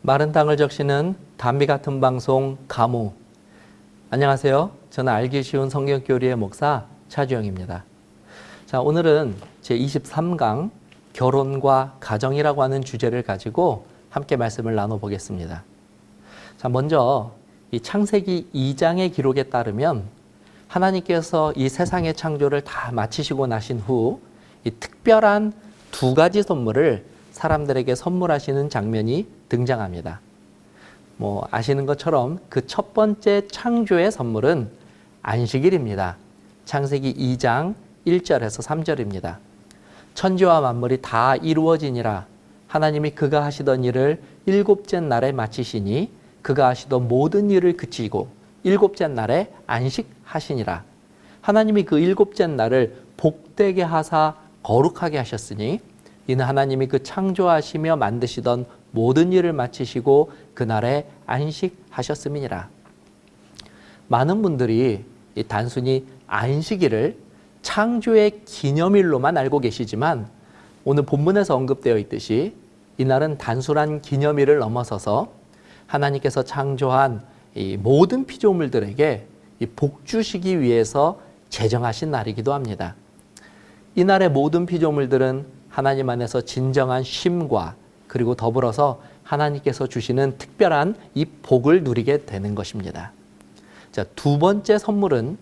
마른 땅을 적시는 담비 같은 방송 가무. 안녕하세요. 저는 알기 쉬운 성경교리의 목사 차주영입니다. 자, 오늘은 제23강 결혼과 가정이라고 하는 주제를 가지고 함께 말씀을 나눠보겠습니다. 자, 먼저 이 창세기 2장의 기록에 따르면 하나님께서 이 세상의 창조를 다 마치시고 나신 후 이 특별한 두 가지 선물을 사람들에게 선물하시는 장면이 등장합니다. 아시는 것처럼 그 첫 번째 창조의 선물은 안식일입니다. 창세기 2장 1절에서 3절입니다. 천지와 만물이 다 이루어지니라 하나님이 그가 하시던 일을 일곱째 날에 마치시니 그가 하시던 모든 일을 그치고 일곱째 날에 안식하시니라. 하나님이 그 일곱째 날을 복되게 하사 거룩하게 하셨으니 이는 하나님이 그 창조하시며 만드시던 모든 일을 마치시고 그날에 안식하셨음이니라. 많은 분들이 단순히 안식일을 창조의 기념일로만 알고 계시지만 오늘 본문에서 언급되어 있듯이 이날은 단순한 기념일을 넘어서서 하나님께서 창조한 이 모든 피조물들에게 복 주시기 위해서 제정하신 날이기도 합니다. 이날의 모든 피조물들은 하나님 안에서 진정한 쉼과 그리고 더불어서 하나님께서 주시는 특별한 이 복을 누리게 되는 것입니다. 자, 두 번째 선물은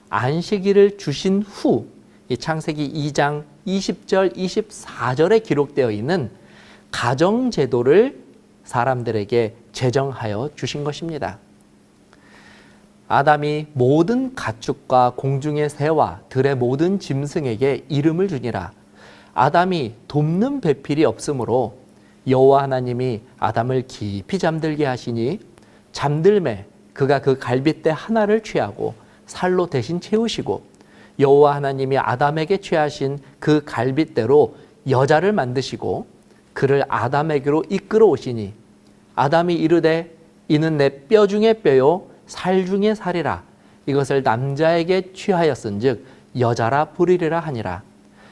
안식일을 주신 후 이 창세기 2장 20절, 24절에 기록되어 있는 가정제도를 사람들에게 제정하여 주신 것입니다. 아담이 모든 가축과 공중의 새와 들의 모든 짐승에게 이름을 주니라. 아담이 돕는 배필이 없으므로 여호와 하나님이 아담을 깊이 잠들게 하시니 잠들매 그가 그 갈빗대 하나를 취하고 살로 대신 채우시고 여호와 하나님이 아담에게 취하신 그 갈빗대로 여자를 만드시고 그를 아담에게로 이끌어 오시니 아담이 이르되 이는 내 뼈 중에 뼈요 살 중에 살이라. 이것을 남자에게 취하였은즉 여자라 부르리라 하니라.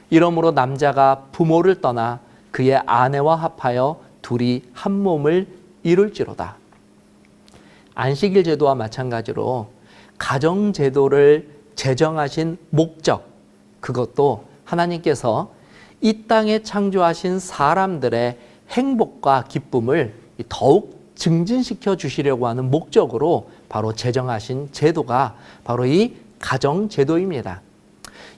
이러므로 남자가 부모를 떠나 그의 아내와 합하여 둘이 한 몸을 이룰지로다. 안식일 제도와 마찬가지로 가정 제도를 제정하신 목적, 그것도 하나님께서 이 땅에 창조하신 사람들의 행복과 기쁨을 더욱 증진시켜 주시려고 하는 목적으로 바로 제정하신 제도가 바로 이 가정 제도입니다.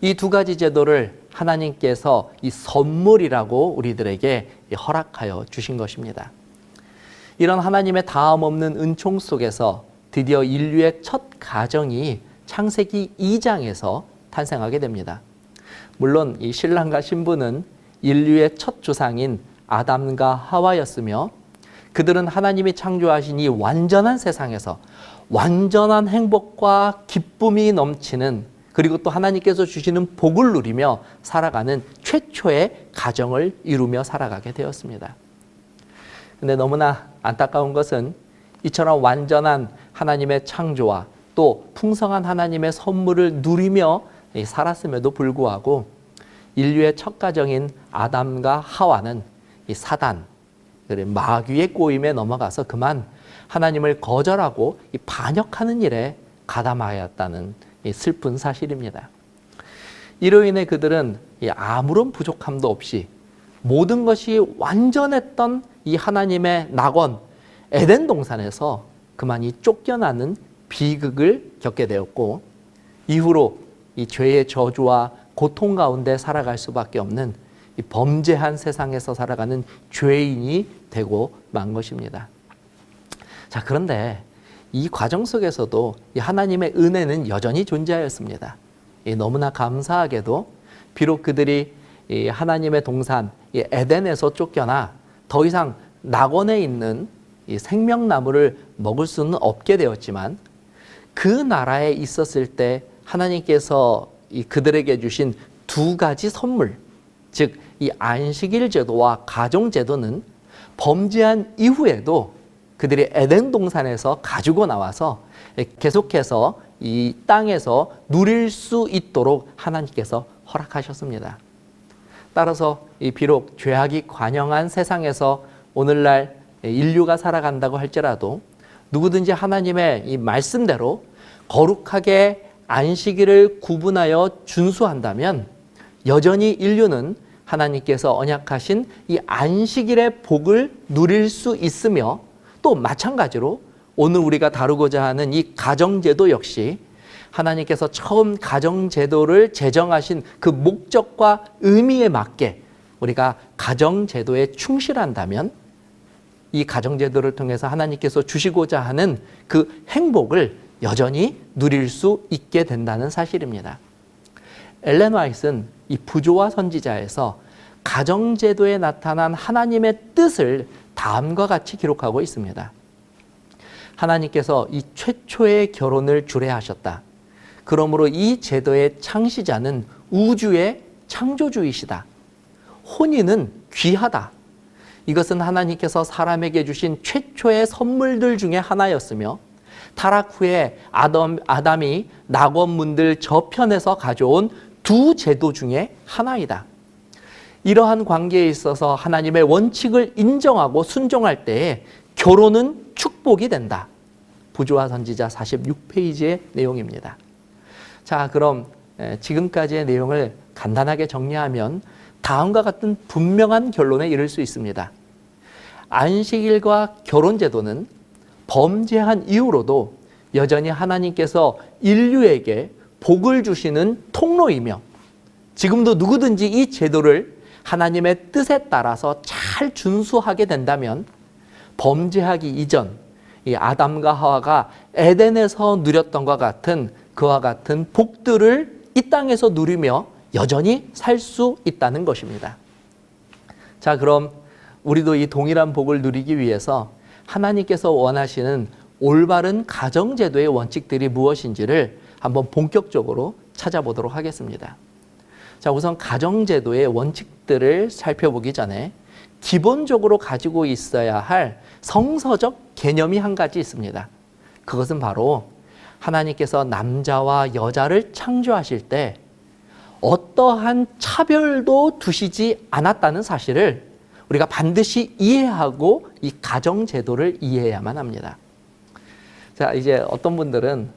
이 두 가지 제도를 하나님께서 이 선물이라고 우리들에게 허락하여 주신 것입니다. 이런 하나님의 다음 없는 은총 속에서 드디어 인류의 첫 가정이 창세기 2장에서 탄생하게 됩니다. 물론 이 신랑과 신부는 인류의 첫 조상인 아담과 하와였으며 그들은 하나님이 창조하신 이 완전한 세상에서 완전한 행복과 기쁨이 넘치는 그리고 또 하나님께서 주시는 복을 누리며 살아가는 최초의 가정을 이루며 살아가게 되었습니다. 근데 너무나 안타까운 것은 이처럼 완전한 하나님의 창조와 또 풍성한 하나님의 선물을 누리며 살았음에도 불구하고 인류의 첫 가정인 아담과 하와는 이 사단, 마귀의 꼬임에 넘어가서 그만 하나님을 거절하고 반역하는 일에 가담하였다는 슬픈 사실입니다. 이로 인해 그들은 아무런 부족함도 없이 모든 것이 완전했던 이 하나님의 낙원 에덴 동산에서 그만 쫓겨나는 비극을 겪게 되었고 이후로 이 죄의 저주와 고통 가운데 살아갈 수밖에 없는 이 범죄한 세상에서 살아가는 죄인이 되고 만 것입니다. 자, 그런데 이 과정 속에서도 이 하나님의 은혜는 여전히 존재하였습니다. 너무나 감사하게도 비록 그들이 이 하나님의 동산 이 에덴에서 쫓겨나 더 이상 낙원에 있는 이 생명나무를 먹을 수는 없게 되었지만 그 나라에 있었을 때 하나님께서 그들에게 주신 두 가지 선물, 즉 이 안식일 제도와 가정 제도는 범죄한 이후에도 그들이 에덴 동산에서 가지고 나와서 계속해서 이 땅에서 누릴 수 있도록 하나님께서 허락하셨습니다. 따라서 비록 죄악이 관영한 세상에서 오늘날 인류가 살아간다고 할지라도 누구든지 하나님의 이 말씀대로 거룩하게 안식일을 구분하여 준수한다면 여전히 인류는 하나님께서 언약하신 이 안식일의 복을 누릴 수 있으며, 또 마찬가지로 오늘 우리가 다루고자 하는 이 가정제도 역시 하나님께서 처음 가정제도를 제정하신 그 목적과 의미에 맞게 우리가 가정제도에 충실한다면 이 가정제도를 통해서 하나님께서 주시고자 하는 그 행복을 여전히 누릴 수 있게 된다는 사실입니다. 엘렌 화이트는 이 부조와 선지자에서 가정제도에 나타난 하나님의 뜻을 다음과 같이 기록하고 있습니다. 하나님께서 이 최초의 결혼을 주례하셨다. 그러므로 이 제도의 창시자는 우주의 창조주이시다. 혼인은 귀하다. 이것은 하나님께서 사람에게 주신 최초의 선물들 중에 하나였으며, 타락 후에 아담이 낙원문들 저편에서 가져온 두 제도 중에 하나이다. 이러한 관계에 있어서 하나님의 원칙을 인정하고 순종할 때에 결혼은 축복이 된다. 부조와 선지자 46페이지의 내용입니다. 자, 그럼 지금까지의 내용을 간단하게 정리하면 다음과 같은 분명한 결론에 이를 수 있습니다. 안식일과 결혼제도는 범죄한 이후로도 여전히 하나님께서 인류에게 복을 주시는 통로이며, 지금도 누구든지 이 제도를 하나님의 뜻에 따라서 잘 준수하게 된다면 범죄하기 이전 이 아담과 하와가 에덴에서 누렸던 것과 같은 그와 같은 복들을 이 땅에서 누리며 여전히 살 수 있다는 것입니다. 자, 그럼 우리도 이 동일한 복을 누리기 위해서 하나님께서 원하시는 올바른 가정제도의 원칙들이 무엇인지를 한번 본격적으로 찾아보도록 하겠습니다. 자, 우선 가정제도의 원칙들을 살펴보기 전에 기본적으로 가지고 있어야 할 성서적 개념이 한 가지 있습니다. 그것은 바로 하나님께서 남자와 여자를 창조하실 때 어떠한 차별도 두시지 않았다는 사실을 우리가 반드시 이해하고 이 가정제도를 이해해야만 합니다. 자, 이제 어떤 분들은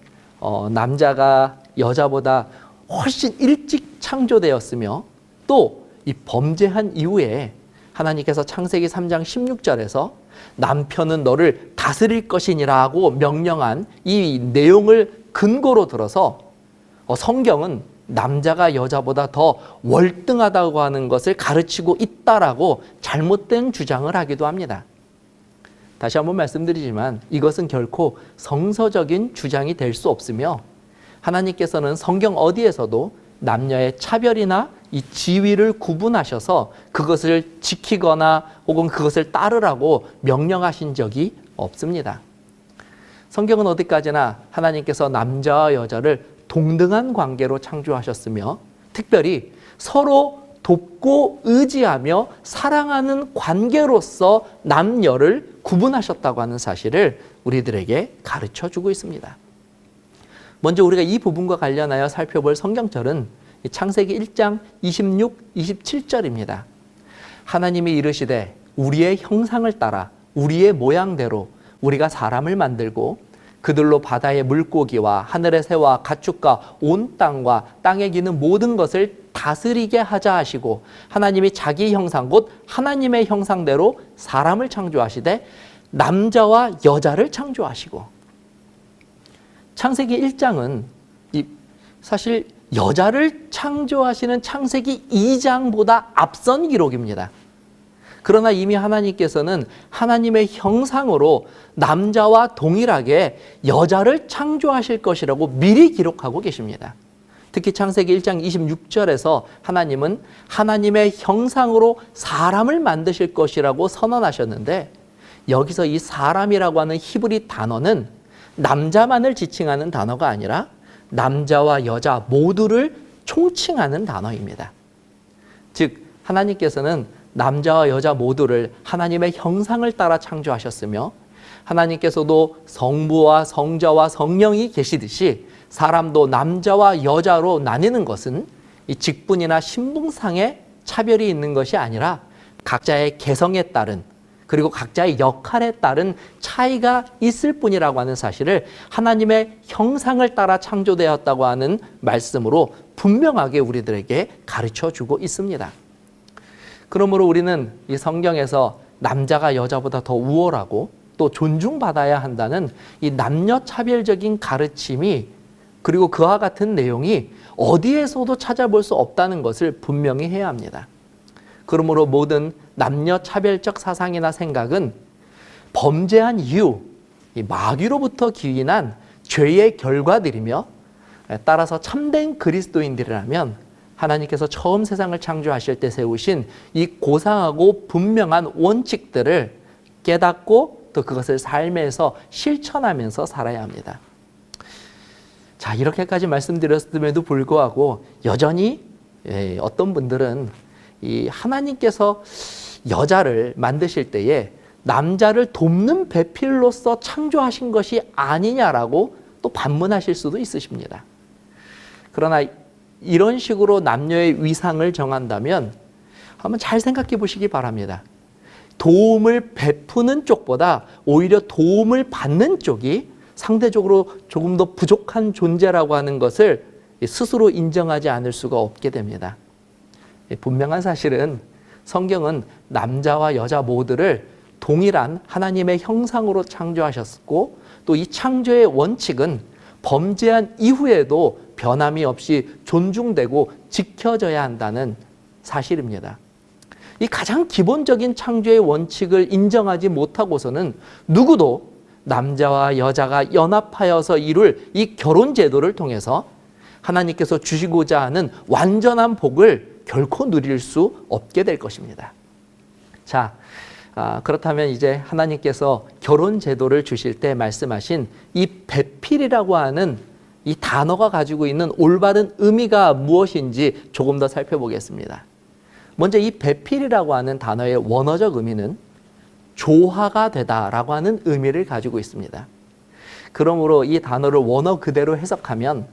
남자가 여자보다 훨씬 일찍 창조되었으며, 또 이 범죄한 이후에 하나님께서 창세기 3장 16절에서 남편은 너를 다스릴 것이니라고 명령한 이 내용을 근거로 들어서 성경은 남자가 여자보다 더 월등하다고 하는 것을 가르치고 있다라고 잘못된 주장을 하기도 합니다. 다시 한번 말씀드리지만 이것은 결코 성서적인 주장이 될 수 없으며, 하나님께서는 성경 어디에서도 남녀의 차별이나 이 지위를 구분하셔서 그것을 지키거나 혹은 그것을 따르라고 명령하신 적이 없습니다. 성경은 어디까지나 하나님께서 남자와 여자를 동등한 관계로 창조하셨으며, 특별히 서로 돕고 의지하며 사랑하는 관계로서 남녀를 구분하셨다고 하는 사실을 우리들에게 가르쳐주고 있습니다. 먼저 우리가 이 부분과 관련하여 살펴볼 성경절은 창세기 1장 26, 27절입니다. 하나님이 이르시되 우리의 형상을 따라 우리의 모양대로 우리가 사람을 만들고 그들로 바다의 물고기와 하늘의 새와 가축과 온 땅과 땅에 기는 모든 것을 다스리게 하자 하시고, 하나님이 자기 형상 곧 하나님의 형상대로 사람을 창조하시되 남자와 여자를 창조하시고. 창세기 1장은 사실 여자를 창조하시는 창세기 2장보다 앞선 기록입니다. 그러나 이미 하나님께서는 하나님의 형상으로 남자와 동일하게 여자를 창조하실 것이라고 미리 기록하고 계십니다. 특히 창세기 1장 26절에서 하나님은 하나님의 형상으로 사람을 만드실 것이라고 선언하셨는데, 여기서 이 사람이라고 하는 히브리 단어는 남자만을 지칭하는 단어가 아니라 남자와 여자 모두를 총칭하는 단어입니다. 즉 하나님께서는 남자와 여자 모두를 하나님의 형상을 따라 창조하셨으며, 하나님께서도 성부와 성자와 성령이 계시듯이 사람도 남자와 여자로 나뉘는 것은 이 직분이나 신분상의 차별이 있는 것이 아니라 각자의 개성에 따른, 그리고 각자의 역할에 따른 차이가 있을 뿐이라고 하는 사실을 하나님의 형상을 따라 창조되었다고 하는 말씀으로 분명하게 우리들에게 가르쳐주고 있습니다. 그러므로 우리는 이 성경에서 남자가 여자보다 더 우월하고 또 존중받아야 한다는 이 남녀 차별적인 가르침이, 그리고 그와 같은 내용이 어디에서도 찾아볼 수 없다는 것을 분명히 해야 합니다. 그러므로 모든 남녀 차별적 사상이나 생각은 범죄한 이후 이 마귀로부터 기인한 죄의 결과들이며, 따라서 참된 그리스도인들이라면 하나님께서 처음 세상을 창조하실 때 세우신 이 고상하고 분명한 원칙들을 깨닫고 또 그것을 삶에서 실천하면서 살아야 합니다. 자, 이렇게까지 말씀드렸음에도 불구하고 여전히 어떤 분들은 이 하나님께서 여자를 만드실 때에 남자를 돕는 배필로서 창조하신 것이 아니냐라고 또 반문하실 수도 있으십니다. 그러나 이런 식으로 남녀의 위상을 정한다면 한번 잘 생각해 보시기 바랍니다. 도움을 베푸는 쪽보다 오히려 도움을 받는 쪽이 상대적으로 조금 더 부족한 존재라고 하는 것을 스스로 인정하지 않을 수가 없게 됩니다. 분명한 사실은 성경은 남자와 여자 모두를 동일한 하나님의 형상으로 창조하셨고, 또 이 창조의 원칙은 범죄한 이후에도 변함이 없이 존중되고 지켜져야 한다는 사실입니다. 이 가장 기본적인 창조의 원칙을 인정하지 못하고서는 누구도 남자와 여자가 연합하여서 이룰 이 결혼 제도를 통해서 하나님께서 주시고자 하는 완전한 복을 결코 누릴 수 없게 될 것입니다. 자, 그렇다면 이제 하나님께서 결혼 제도를 주실 때 말씀하신 이 배필이라고 하는 이 단어가 가지고 있는 올바른 의미가 무엇인지 조금 더 살펴보겠습니다. 먼저 이 배필이라고 하는 단어의 원어적 의미는 조화가 되다라고 하는 의미를 가지고 있습니다. 그러므로 이 단어를 원어 그대로 해석하면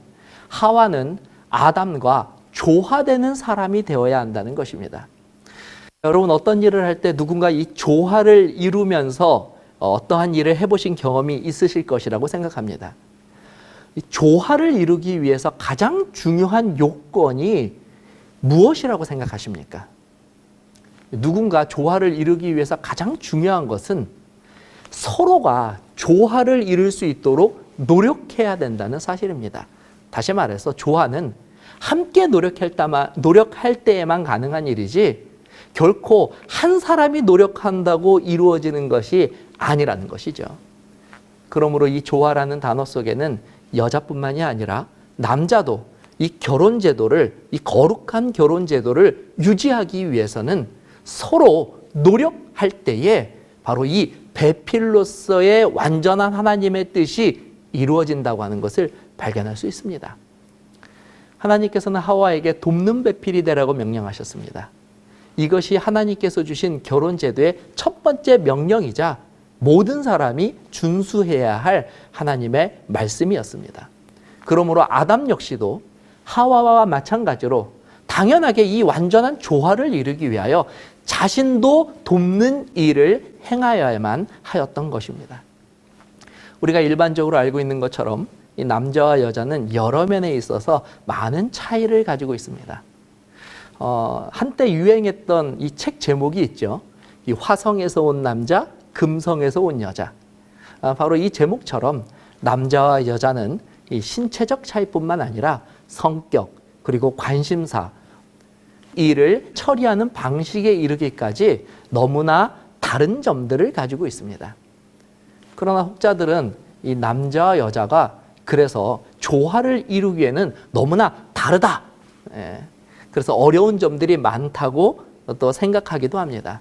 하와는 아담과 조화되는 사람이 되어야 한다는 것입니다. 여러분, 어떤 일을 할 때 누군가 이 조화를 이루면서 어떠한 일을 해보신 경험이 있으실 것이라고 생각합니다. 이 조화를 이루기 위해서 가장 중요한 요건이 무엇이라고 생각하십니까? 누군가 조화를 이루기 위해서 가장 중요한 것은 서로가 조화를 이룰 수 있도록 노력해야 된다는 사실입니다. 다시 말해서 조화는 함께 노력할 때에만 가능한 일이지 결코 한 사람이 노력한다고 이루어지는 것이 아니라는 것이죠. 그러므로 이 조화라는 단어 속에는 여자뿐만이 아니라 남자도 이 결혼 제도를, 이 거룩한 결혼 제도를 유지하기 위해서는 서로 노력할 때에 바로 이 배필로서의 완전한 하나님의 뜻이 이루어진다고 하는 것을 발견할 수 있습니다. 하나님께서는 하와에게 돕는 배필이 되라고 명령하셨습니다. 이것이 하나님께서 주신 결혼 제도의 첫 번째 명령이자 모든 사람이 준수해야 할 하나님의 말씀이었습니다. 그러므로 아담 역시도 하와와 마찬가지로 당연하게 이 완전한 조화를 이루기 위하여 자신도 돕는 일을 행하여야만 하였던 것입니다. 우리가 일반적으로 알고 있는 것처럼 이 남자와 여자는 여러 면에 있어서 많은 차이를 가지고 있습니다. 한때 유행했던 이 책 제목이 있죠. 이 화성에서 온 남자, 금성에서 온 여자. 바로 이 제목처럼 남자와 여자는 이 신체적 차이뿐만 아니라 성격, 그리고 관심사, 일을 처리하는 방식에 이르기까지 너무나 다른 점들을 가지고 있습니다. 그러나 혹자들은 이 남자와 여자가 그래서 조화를 이루기에는 너무나 다르다. 그래서 어려운 점들이 많다고 또 생각하기도 합니다.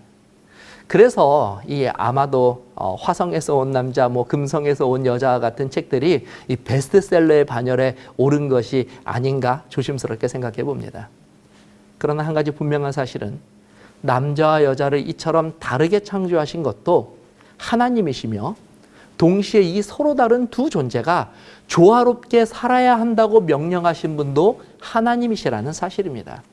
그래서 이 아마도 화성에서 온 남자, 금성에서 온 여자 같은 책들이 이 베스트셀러의 반열에 오른 것이 아닌가 조심스럽게 생각해 봅니다. 그러나 한 가지 분명한 사실은 남자와 여자를 이처럼 다르게 창조하신 것도 하나님이시며, 동시에 이 서로 다른 두 존재가 조화롭게 살아야 한다고 명령하신 분도 하나님이시라는 사실입니다.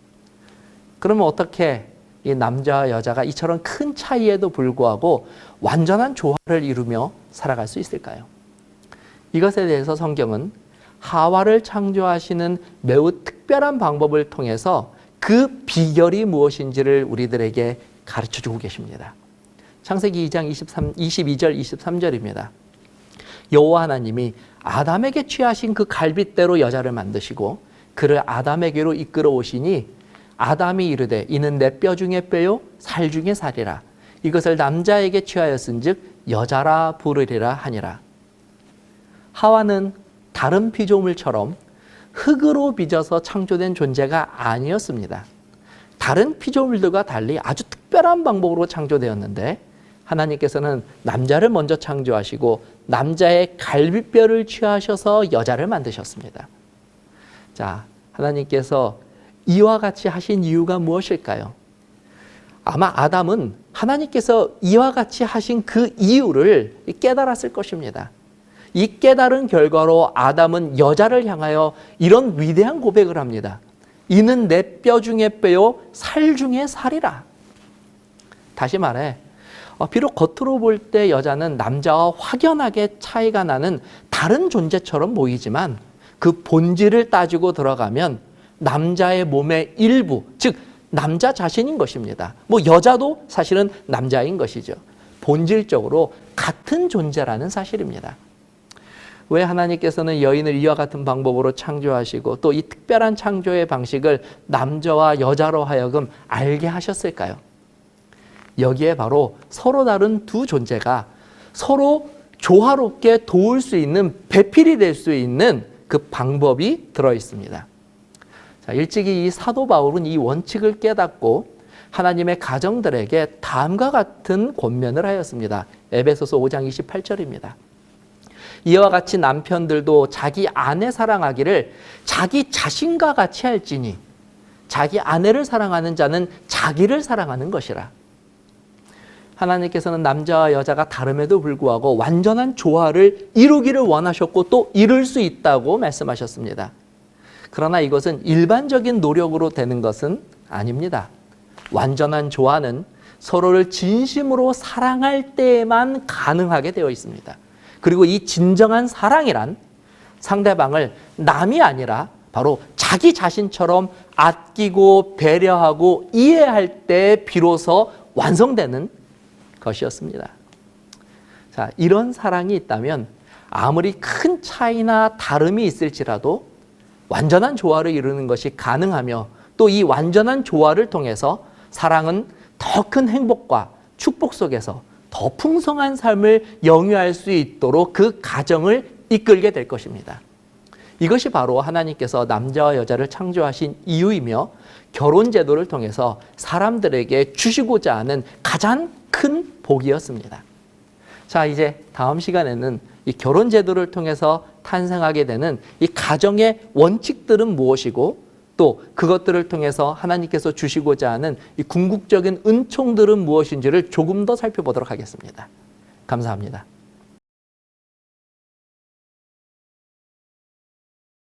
그러면 어떻게 이 남자와 여자가 이처럼 큰 차이에도 불구하고 완전한 조화를 이루며 살아갈 수 있을까요? 이것에 대해서 성경은 하와를 창조하시는 매우 특별한 방법을 통해서 그 비결이 무엇인지를 우리들에게 가르쳐주고 계십니다. 창세기 2장 22절 23절입니다. 여호와 하나님이 아담에게 취하신 그 갈빗대로 여자를 만드시고 그를 아담에게로 이끌어 오시니 아담이 이르되 이는 내 뼈 중에 뼈요 살 중에 살이라. 이것을 남자에게 취하였은즉 여자라 부르리라 하니라. 하와는 다른 피조물처럼 흙으로 빚어서 창조된 존재가 아니었습니다. 다른 피조물들과 달리 아주 특별한 방법으로 창조되었는데 하나님께서는 남자를 먼저 창조하시고 남자의 갈빗뼈를 취하셔서 여자를 만드셨습니다. 자, 하나님께서 이와 같이 하신 이유가 무엇일까요? 아마 아담은 하나님께서 이와 같이 하신 그 이유를 깨달았을 것입니다. 이 깨달은 결과로 아담은 여자를 향하여 이런 위대한 고백을 합니다. 이는 내 뼈 중에 뼈요 살 중에 살이라. 다시 말해 비록 겉으로 볼 때 여자는 남자와 확연하게 차이가 나는 다른 존재처럼 보이지만 그 본질을 따지고 들어가면 남자의 몸의 일부, 즉 남자 자신인 것입니다. 여자도 사실은 남자인 것이죠. 본질적으로 같은 존재라는 사실입니다. 왜 하나님께서는 여인을 이와 같은 방법으로 창조하시고 또 이 특별한 창조의 방식을 남자와 여자로 하여금 알게 하셨을까요? 여기에 바로 서로 다른 두 존재가 서로 조화롭게 도울 수 있는 배필이 될 수 있는 그 방법이 들어 있습니다. 자, 일찍이 이 사도 바울은 이 원칙을 깨닫고 하나님의 가정들에게 다음과 같은 권면을 하였습니다. 에베소서 5장 28절입니다. 이와 같이 남편들도 자기 아내 사랑하기를 자기 자신과 같이 할지니 자기 아내를 사랑하는 자는 자기를 사랑하는 것이라. 하나님께서는 남자와 여자가 다름에도 불구하고 완전한 조화를 이루기를 원하셨고 또 이룰 수 있다고 말씀하셨습니다. 그러나 이것은 일반적인 노력으로 되는 것은 아닙니다. 완전한 조화는 서로를 진심으로 사랑할 때에만 가능하게 되어 있습니다. 그리고 이 진정한 사랑이란 상대방을 남이 아니라 바로 자기 자신처럼 아끼고 배려하고 이해할 때 비로소 완성되는 것이었습니다. 자, 이런 사랑이 있다면 아무리 큰 차이나 다름이 있을지라도 완전한 조화를 이루는 것이 가능하며 또 이 완전한 조화를 통해서 사랑은 더 큰 행복과 축복 속에서 더 풍성한 삶을 영위할 수 있도록 그 가정을 이끌게 될 것입니다. 이것이 바로 하나님께서 남자와 여자를 창조하신 이유이며 결혼 제도를 통해서 사람들에게 주시고자 하는 가장 큰 복이었습니다. 자, 이제 다음 시간에는 이 결혼 제도를 통해서 탄생하게 되는 이 가정의 원칙들은 무엇이고 또 그것들을 통해서 하나님께서 주시고자 하는 이 궁극적인 은총들은 무엇인지를 조금 더 살펴보도록 하겠습니다. 감사합니다.